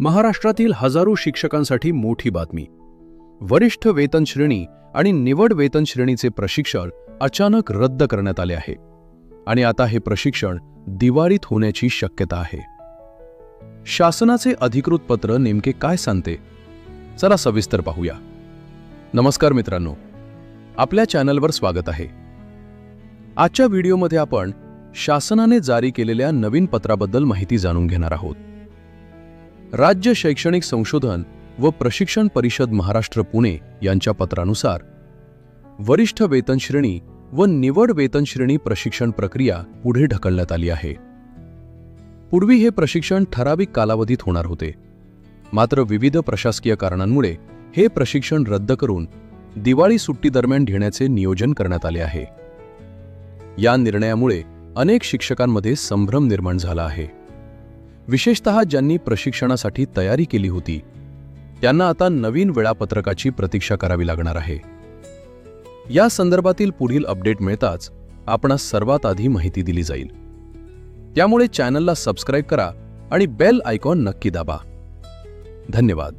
महाराष्ट्रातील हजारो शिक्षकांसाठी मोठी बातमी. वरिष्ठ वेतन श्रेणी आणि निवड वेतन श्रेणीचे प्रशिक्षण अचानक रद्द करण्यात आले आहे आणि आता हे प्रशिक्षण दिवाळीत होण्याची शक्यता आहे. शासनाचे अधिकृत पत्र नेमके काय सांगते? चला सविस्तर पाहूया. नमस्कार मित्रांनो, आपल्या चॅनलवर स्वागत आहे. आजच्या व्हिडिओमध्ये आपण शासनाने जारी केलेल्या नवीन पत्राबद्दल माहिती जाणून घेणार आहोत. राज्य शैक्षणिक संशोधन व प्रशिक्षण परिषद महाराष्ट्र पुणे यांच्या पत्रानुसार वरिष्ठ वेतन श्रेणी व निवड वेतन श्रेणी प्रशिक्षण प्रक्रिया पुढे ढकलण्यात आली आहे. पूर्वी हे प्रशिक्षण ठराविक कालावधीत होणार होते, मात्र विविध प्रशासकीय कारणांमुळे हे प्रशिक्षण रद्द करून दिवाळी सुट्टी दरम्यान घेण्याचे नियोजन करण्यात आले आहे. या निर्णयामुळे अनेक शिक्षकांमध्ये संभ्रम निर्माण झाला आहे. विशेषतः ज्यांनी प्रशिक्षणासाठी तयारी केली होती त्यांना आता नवीन वेळापत्रकाची प्रतीक्षा करावी लागणार आहे. या संदर्भातील पुढील अपडेट मिळताच आपणास सर्वात आधी माहिती दिली जाईल. त्यामुळे चॅनलला सबस्क्राईब करा आणि बेल आयकॉन नक्की दाबा. धन्यवाद.